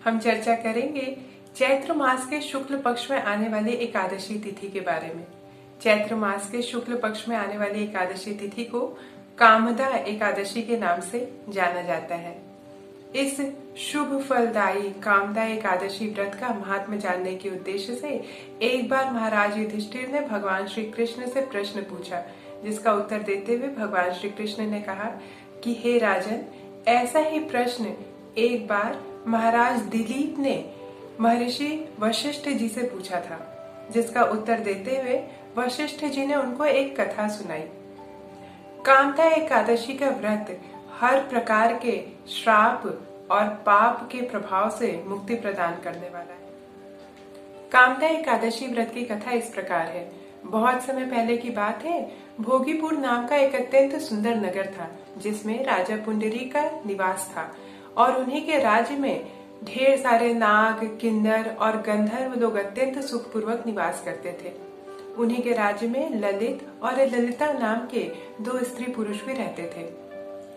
हम चर्चा करेंगे चैत्र मास के शुक्ल पक्ष में आने वाली एकादशी तिथि के बारे में। चैत्र मास के शुक्ल पक्ष में आने वाली एकादशी तिथि को कामदा एकादशी के नाम से जाना जाता है। इस शुभ फलदायी कामदा एकादशी व्रत का महात्म्य जानने के उद्देश्य से एक बार महाराज युधिष्ठिर ने भगवान श्री कृष्ण से प्रश्न पूछा, जिसका उत्तर देते हुए भगवान श्री कृष्ण ने कहा कि हे राजन, ऐसा ही प्रश्न एक बार महाराज दिलीप ने महर्षि वशिष्ठ जी से पूछा था, जिसका उत्तर देते हुए वशिष्ठ जी ने उनको एक कथा सुनाई। कामदा एकादशी का व्रत हर प्रकार के श्राप और पाप के प्रभाव से मुक्ति प्रदान करने वाला है। कामदा एकादशी व्रत की कथा इस प्रकार है। बहुत समय पहले की बात है, भोगीपुर नाम का एक अत्यंत सुंदर नगर था, जिसमें राजा पुंडरीक का निवास था और उन्हीं के राज्य में ढेर सारे नाग, किन्नर और गंधर्व लोग अत्यंत सुखपूर्वक निवास करते थे। उन्हीं के राज्य में ललित और ललिता नाम के दो स्त्री पुरुष भी रहते थे।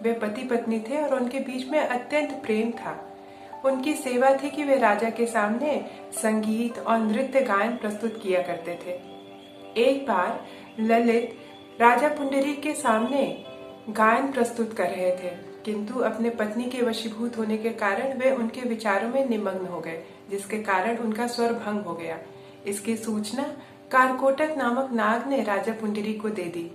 वे पति पत्नी थे और उनके बीच में अत्यंत प्रेम था। उनकी सेवा थी कि वे राजा के सामने संगीत और नृत्य गायन प्रस्तुत किया करते थे। एक बार ललित राजा पुंडरीक के सामने गायन प्रस्तुत कर रहे थे, किंतु अपने पत्नी के वशीभूत होने के कारण वे उनके विचारों में निमग्न हो गए, जिसके कारण उनका स्वर भंग हो गया। इसकी सूचना कारकोटक नामक नाग ने राजा पुंडरीक को दे दी,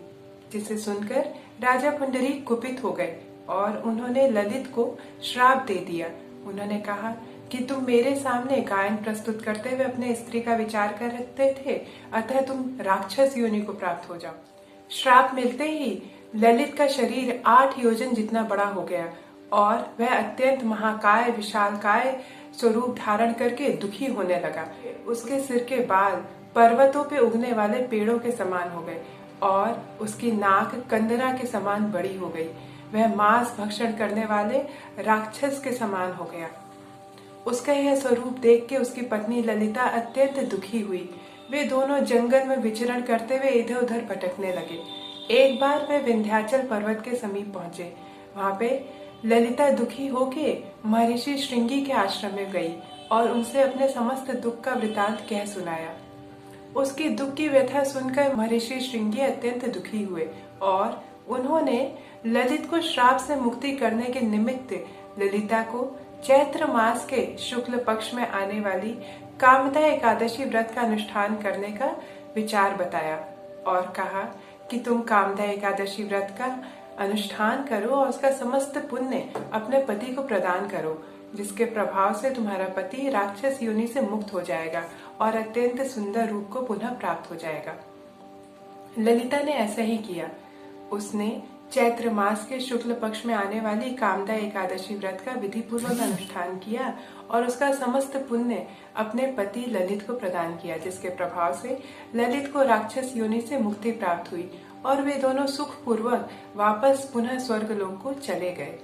जिसे सुनकर राजा पुंडरीक कुपित हो गए और उन्होंने ललित को श्राप दे दिया। उन्होंने कहा कि तुम मेरे सामने गायन प्रस्तुत करते हुए अपने स्त्री का विचार करते थे, अतः तुम राक्षस योनि को प्राप्त हो जाओ। श्राप मिलते ही ललित का शरीर 8 योजन जितना बड़ा हो गया और वह अत्यंत महाकाय विशालकाय स्वरूप धारण करके दुखी होने लगा। उसके सिर के बाल पर्वतों पे उगने वाले पेड़ों के समान हो गए और उसकी नाक कंदरा के समान बड़ी हो गई। वह मांस भक्षण करने वाले राक्षस के समान हो गया। उसका यह स्वरूप देख के उसकी पत्नी ललिता अत्यंत दुखी हुई। वे दोनों जंगल में विचरण करते हुए इधर उधर भटकने लगे। एक बार वे विंध्याचल पर्वत के समीप पहुंचे। वहां पे ललिता दुखी होके महर्षि श्रृंगी के आश्रम में गई और उनसे अपने समस्त दुख का वृतांत कह सुनाया। उसकी दुख की व्यथा सुनकर महर्षि श्रृंगी अत्यंत दुखी हुए और उन्होंने ललित को श्राप से मुक्ति करने के निमित्त ललिता को चैत्र मास के शुक्ल पक्ष में आने वाली कामदा एकादशी व्रत का अनुष्ठान करने का विचार बताया और कहा कि तुम कामदा एकादशी व्रत का अनुष्ठान करो और उसका समस्त पुण्य अपने पति को प्रदान करो, जिसके प्रभाव से तुम्हारा पति राक्षस योनि से मुक्त हो जाएगा और अत्यंत सुंदर रूप को पुनः प्राप्त हो जाएगा। ललिता ने ऐसा ही किया। उसने चैत्र मास के शुक्ल पक्ष में आने वाली कामदा एकादशी व्रत का विधि पूर्वक अनुष्ठान किया और उसका समस्त पुण्य अपने पति ललित को प्रदान किया, जिसके प्रभाव से ललित को राक्षस योनि से मुक्ति प्राप्त हुई और वे दोनों सुख पूर्वक वापस पुनः स्वर्गलोक को चले गए।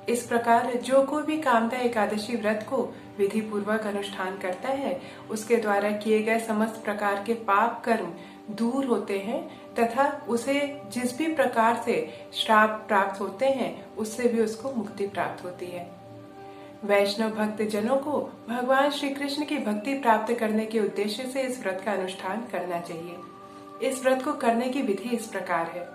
इस प्रकार जो कोई भी कामदा एकादशी व्रत को विधि पूर्वक अनुष्ठान करता है, उसके द्वारा किए गए समस्त प्रकार के पाप कर्म दूर होते हैं तथा उसे जिस भी प्रकार से श्राप प्राप्त होते हैं, उससे भी उसको मुक्ति प्राप्त होती है। वैष्णव भक्त जनों को भगवान श्री कृष्ण की भक्ति प्राप्त करने के उद्देश्य से इस व्रत का अनुष्ठान करना चाहिए। इस व्रत को करने की विधि इस प्रकार है।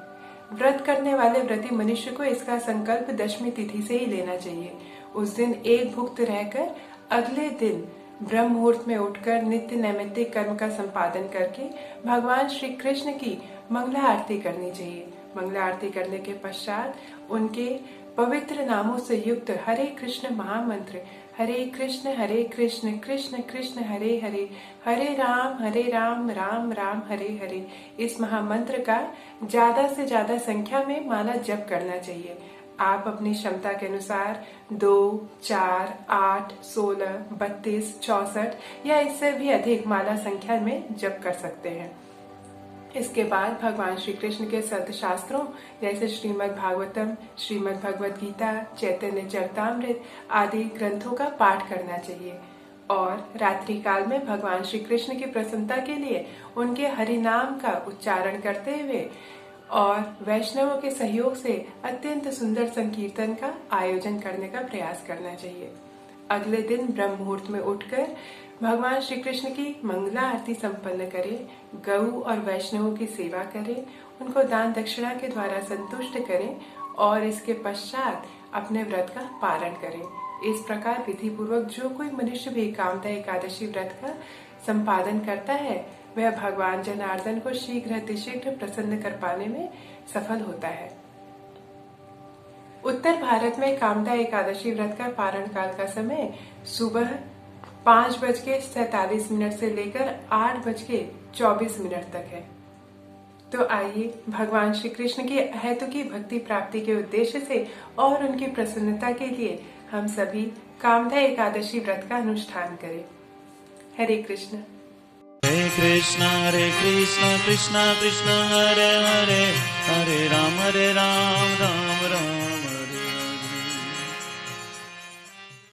व्रत करने वाले व्रती मनुष्य को इसका संकल्प दशमी तिथि से ही लेना चाहिए। उस दिन एक भुक्त रहकर अगले दिन ब्रह्म मुहूर्त में उठकर नित्य नैमित्तिक कर्म का संपादन करके भगवान श्री कृष्ण की मंगला आरती करनी चाहिए। मंगला आरती करने के पश्चात उनके पवित्र नामों से युक्त हरे कृष्ण महामंत्र हरे कृष्ण कृष्ण कृष्ण हरे हरे, हरे राम राम राम हरे हरे, इस महामंत्र का ज्यादा से ज्यादा संख्या में माला जप करना चाहिए। आप अपनी क्षमता के अनुसार 2, 4, 8, 16, 32, 64 या इससे भी अधिक माला संख्या में जप कर सकते हैं। इसके बाद भगवान श्री कृष्ण के संत शास्त्रों जैसे श्रीमद् भागवतम, श्रीमद् भगवद गीता, चैतन्य चरितामृत आदि ग्रंथों का पाठ करना चाहिए और रात्रि काल में भगवान श्री कृष्ण की प्रसन्नता के लिए उनके हरि नाम का उच्चारण करते हुए और वैष्णवों के सहयोग से अत्यंत सुंदर संकीर्तन का आयोजन करने का प्रयास करना चाहिए। अगले दिन ब्रह्म मुहूर्त में उठकर भगवान श्री कृष्ण की मंगला आरती संपन्न करें, गऊ और वैष्णवों की सेवा करें, उनको दान दक्षिणा के द्वारा संतुष्ट करें और इसके पश्चात अपने व्रत का पारण करें। इस प्रकार विधि पूर्वक जो कोई मनुष्य भी कामदा एकादशी व्रत का संपादन करता है वह भगवान जनार्दन को शीघ्र अतिशीघ्र प्रसन्न कर पाने में सफल होता है। उत्तर भारत में कामदा एकादशी व्रत का पारण काल का समय सुबह 5:47 से लेकर 8:24 तक है। तो आइए भगवान श्री कृष्ण की अहेतुकी भक्ति प्राप्ति के उद्देश्य से और उनकी प्रसन्नता के लिए हम सभी कामदा एकादशी व्रत का अनुष्ठान करें। हरे कृष्ण कृष्ण कृष्ण कृष्ण हरे हरे हरे राम